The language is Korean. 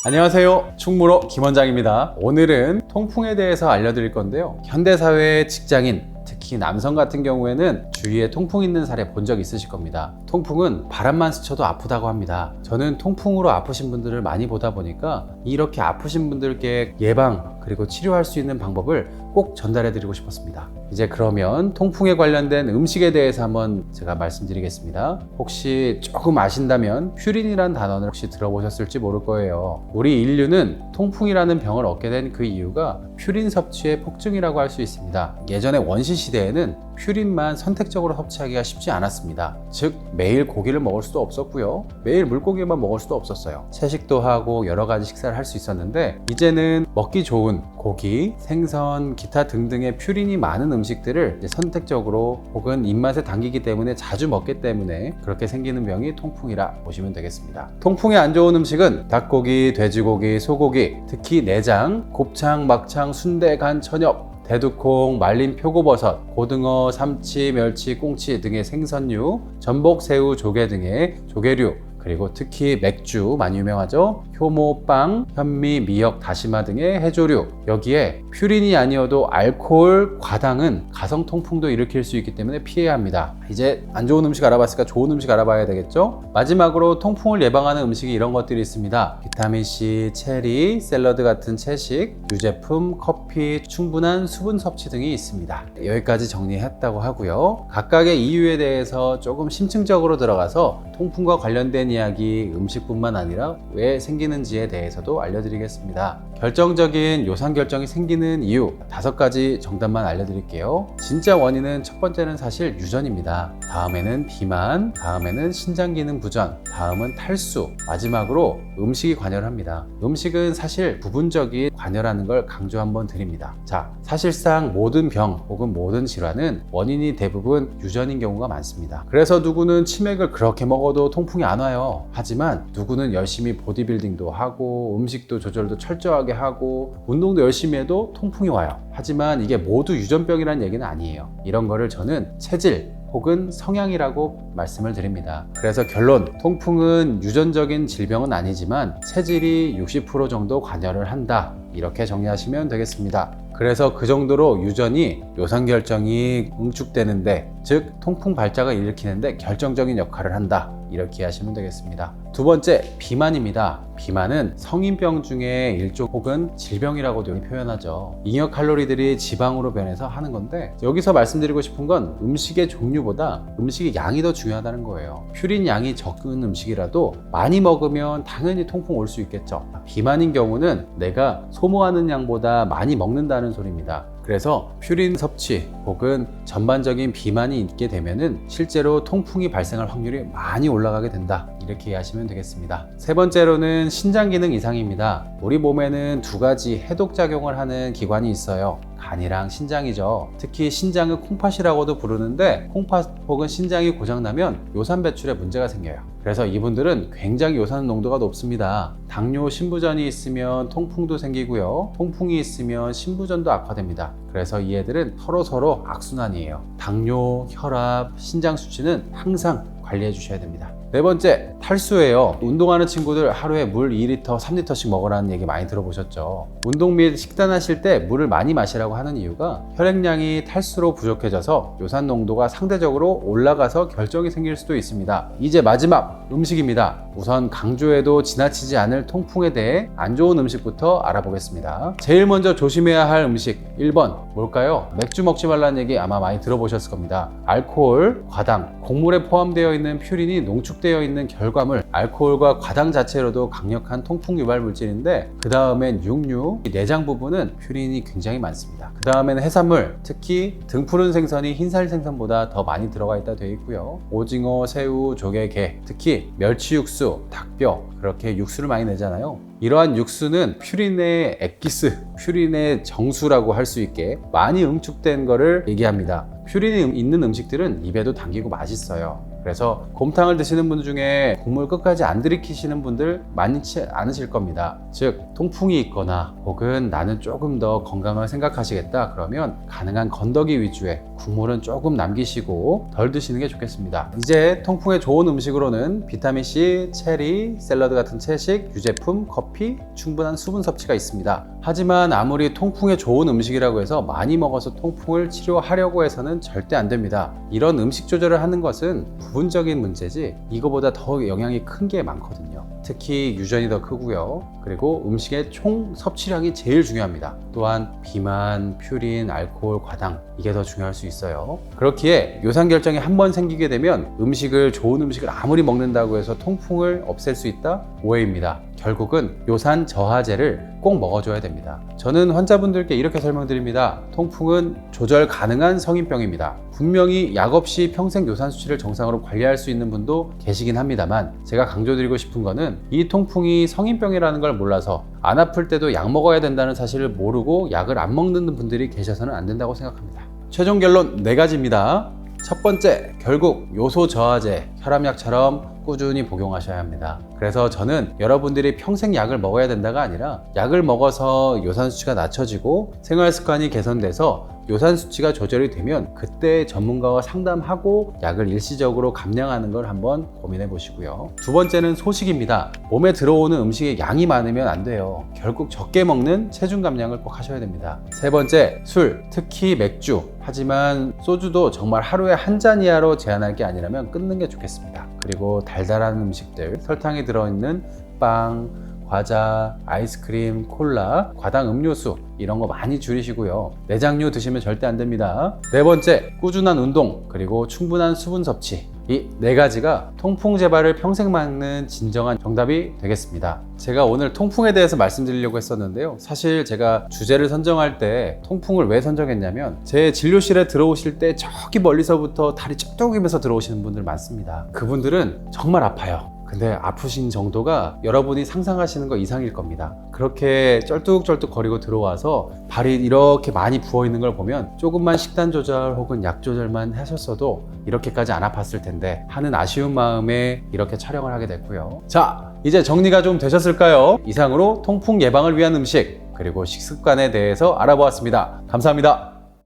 안녕하세요. 충무로 김원장입니다. 오늘은 통풍에 대해서 알려드릴 건데요. 현대사회의 직장인, 특히 남성 같은 경우에는 주위에 통풍 있는 사례 본 적 있으실 겁니다. 통풍은 바람만 스쳐도 아프다고 합니다. 저는 통풍으로 아프신 분들을 많이 보다 보니까 이렇게 아프신 분들께 예방 그리고 치료할 수 있는 방법을 꼭 전달해 드리고 싶었습니다. 이제 그러면 통풍에 관련된 음식에 대해서 한번 제가 말씀드리겠습니다. 혹시 조금 아신다면 퓨린이라는 단어를 혹시 들어보셨을지 모를 거예요. 우리 인류는 통풍이라는 병을 얻게 된 그 이유가 퓨린 섭취의 폭증이라고 할 수 있습니다. 예전에 원시 시대에는 퓨린만 선택적으로 섭취하기가 쉽지 않았습니다. 즉 매일 고기를 먹을 수도 없었고요, 매일 물고기만 먹을 수도 없었어요. 채식도 하고 여러 가지 식사를 할 수 있었는데, 이제는 먹기 좋은 고기, 생선, 기타 등등의 퓨린이 많은 음식들을 선택적으로 혹은 입맛에 당기기 때문에 자주 먹기 때문에 그렇게 생기는 병이 통풍이라 보시면 되겠습니다. 통풍에 안 좋은 음식은 닭고기, 돼지고기, 소고기, 특히 내장, 곱창, 막창, 순대, 간, 천엽, 대두콩, 말린 표고버섯, 고등어, 삼치, 멸치, 꽁치 등의 생선류, 전복, 새우, 조개 등의 조개류, 그리고 특히 맥주 많이 유명하죠. 효모, 빵, 현미, 미역, 다시마 등의 해조류. 여기에 퓨린이 아니어도 알코올, 과당은 가성 통풍도 일으킬 수 있기 때문에 피해야 합니다. 이제 안 좋은 음식 알아봤으니까 좋은 음식 알아봐야 되겠죠. 마지막으로 통풍을 예방하는 음식이 이런 것들이 있습니다. 비타민C, 체리, 샐러드 같은 채식, 유제품, 커피, 충분한 수분 섭취 등이 있습니다. 여기까지 정리했다고 하고요. 각각의 이유에 대해서 조금 심층적으로 들어가서 통풍과 관련된 이야기, 음식뿐만 아니라 왜 생기는지에 대해서도 알려드리겠습니다. 결정적인 요산 결정이 생기는 이유 5가지 정답만 알려드릴게요. 진짜 원인은 첫 번째는 사실 유전입니다. 다음에는 비만, 다음에는 신장기능 부전, 다음은 탈수, 마지막으로 음식이 관여를 합니다. 음식은 사실 부분적인 관여라는 걸 강조 한번 드립니다. 자, 사실상 모든 병 혹은 모든 질환은 원인이 대부분 유전인 경우가 많습니다. 그래서 누구는 치맥을 그렇게 먹어도 통풍이 안 와요. 하지만 누구는 열심히 보디빌딩도 하고 음식도 조절도 철저하게 하고 운동도 열심히 해도 통풍이 와요. 하지만 이게 모두 유전병이라는 얘기는 아니에요. 이런 거를 저는 체질 혹은 성향이라고 말씀을 드립니다. 그래서 결론, 통풍은 유전적인 질병은 아니지만 체질이 60% 정도 관여를 한다, 이렇게 정리하시면 되겠습니다. 그래서 그 정도로 유전이 요산 결정이 응축되는데, 즉 통풍 발작을 일으키는데 결정적인 역할을 한다, 이렇게 이해하시면 되겠습니다. 두 번째, 비만입니다. 비만은 성인병 중에 일종 혹은 질병이라고도 표현하죠. 잉여 칼로리들이 지방으로 변해서 하는 건데, 여기서 말씀드리고 싶은 건 음식의 종류보다 음식의 양이 더 중요하다는 거예요. 퓨린 양이 적은 음식이라도 많이 먹으면 당연히 통풍 올 수 있겠죠. 비만인 경우는 내가 소모하는 양보다 많이 먹는다는 소리입니다. 그래서 퓨린 섭취 혹은 전반적인 비만이 있게 되면은 실제로 통풍이 발생할 확률이 많이 올라가게 된다, 이렇게 이해하시면 되겠습니다. 세 번째로는 신장 기능 이상입니다. 우리 몸에는 2가지 해독작용을 하는 기관이 있어요. 간이랑 신장이죠. 특히 신장은 콩팥이라고도 부르는데, 콩팥 혹은 신장이 고장나면 요산 배출에 문제가 생겨요. 그래서 이분들은 굉장히 요산 농도가 높습니다. 당뇨, 신부전이 있으면 통풍도 생기고요, 통풍이 있으면 신부전도 악화됩니다. 그래서 이 애들은 서로 악순환이에요. 당뇨, 혈압, 신장 수치는 항상 관리해 주셔야 됩니다. 네 번째, 탈수예요. 운동하는 친구들 하루에 물 2리터, 3리터씩 먹으라는 얘기 많이 들어보셨죠. 운동 및 식단하실 때 물을 많이 마시라고 하는 이유가 혈액량이 탈수로 부족해져서 요산 농도가 상대적으로 올라가서 결정이 생길 수도 있습니다. 이제 마지막, 음식입니다. 우선 강조해도 지나치지 않을 통풍에 대해 안 좋은 음식부터 알아보겠습니다. 제일 먼저 조심해야 할 음식 1번 뭘까요? 맥주 먹지 말라는 얘기 아마 많이 들어보셨을 겁니다. 알코올, 과당, 곡물에 포함되어 있는 퓨린이 농축되어 있는 결과물, 알코올과 과당 자체로도 강력한 통풍 유발 물질인데, 그 다음엔 육류, 내장 부분은 퓨린이 굉장히 많습니다. 그 다음에는 해산물, 특히 등푸른 생선이 흰살 생선보다 더 많이 들어가 있다 되어 있고요. 오징어, 새우, 조개, 게, 특히 멸치 육수, 닭뼈, 그렇게 육수를 많이 내잖아요. 이러한 육수는 퓨린의 엑기스, 퓨린의 정수라고 할 수 있게 많이 응축된 거를 얘기합니다. 퓨린이 있는 음식들은 입에도 당기고 맛있어요. 그래서 곰탕을 드시는 분 중에 국물 끝까지 안 들이키시는 분들 많지 않으실 겁니다. 즉 통풍이 있거나 혹은 나는 조금 더 건강을 생각하시겠다 그러면 가능한 건더기 위주의 국물은 조금 남기시고 덜 드시는 게 좋겠습니다. 이제 통풍에 좋은 음식으로는 비타민C, 체리, 샐러드 같은 채식, 유제품, 커피, 충분한 수분 섭취가 있습니다. 하지만 아무리 통풍에 좋은 음식이라고 해서 많이 먹어서 통풍을 치료하려고 해서는 절대 안 됩니다. 이런 음식 조절을 하는 것은 부분적인 문제지 이거보다 더 영향이 큰 게 많거든요. 특히 유전이 더 크고요. 그리고 음식의 총 섭취량이 제일 중요합니다. 또한 비만, 퓨린, 알코올, 과당 이게 더 중요할 수 있어요. 그렇기에 요산결정이 한번 생기게 되면 좋은 음식을 아무리 먹는다고 해서 통풍을 없앨 수 있다? 오해입니다. 결국은 요산 저하제를 꼭 먹어줘야 됩니다. 저는 환자분들께 이렇게 설명드립니다. 통풍은 조절 가능한 성인병입니다. 분명히 약 없이 평생 요산 수치를 정상으로 관리할 수 있는 분도 계시긴 합니다만 제가 강조드리고 싶은 거는 이 통풍이 성인병이라는 걸 몰라서 안 아플 때도 약 먹어야 된다는 사실을 모르고 약을 안 먹는 분들이 계셔서는 안 된다고 생각합니다. 최종 결론 4가지입니다. 첫 번째, 결국 요소 저하제, 혈압약처럼 꾸준히 복용하셔야 합니다. 그래서 저는 여러분들이 평생 약을 먹어야 된다가 아니라 약을 먹어서 요산 수치가 낮춰지고 생활 습관이 개선돼서 요산 수치가 조절이 되면 그때 전문가와 상담하고 약을 일시적으로 감량하는 걸 한번 고민해 보시고요. 두 번째는 소식입니다. 몸에 들어오는 음식의 양이 많으면 안 돼요. 결국 적게 먹는 체중 감량을 꼭 하셔야 됩니다. 세 번째, 술, 특히 맥주. 하지만 소주도 정말 하루에 한 잔 이하로 제한할 게 아니라면 끊는 게 좋겠습니다. 그리고 달달한 음식들, 설탕이 들어있는 빵, 과자, 아이스크림, 콜라, 과당 음료수 이런 거 많이 줄이시고요. 내장류 드시면 절대 안 됩니다. 네 번째, 꾸준한 운동 그리고 충분한 수분 섭취. 이 4가지가 통풍 재발을 평생 막는 진정한 정답이 되겠습니다. 제가 오늘 통풍에 대해서 말씀드리려고 했었는데요. 사실 제가 주제를 선정할 때 통풍을 왜 선정했냐면 제 진료실에 들어오실 때 저기 멀리서부터 다리 쩍쩍이면서 들어오시는 분들 많습니다. 그분들은 정말 아파요. 근데 아프신 정도가 여러분이 상상하시는 것 이상일 겁니다. 그렇게 쩔뚝쩔뚝 거리고 들어와서 발이 이렇게 많이 부어 있는 걸 보면 조금만 식단 조절 혹은 약 조절만 하셨어도 이렇게까지 안 아팠을 텐데 하는 아쉬운 마음에 이렇게 촬영을 하게 됐고요. 자, 이제 정리가 좀 되셨을까요? 이상으로 통풍 예방을 위한 음식 그리고 식습관에 대해서 알아보았습니다. 감사합니다.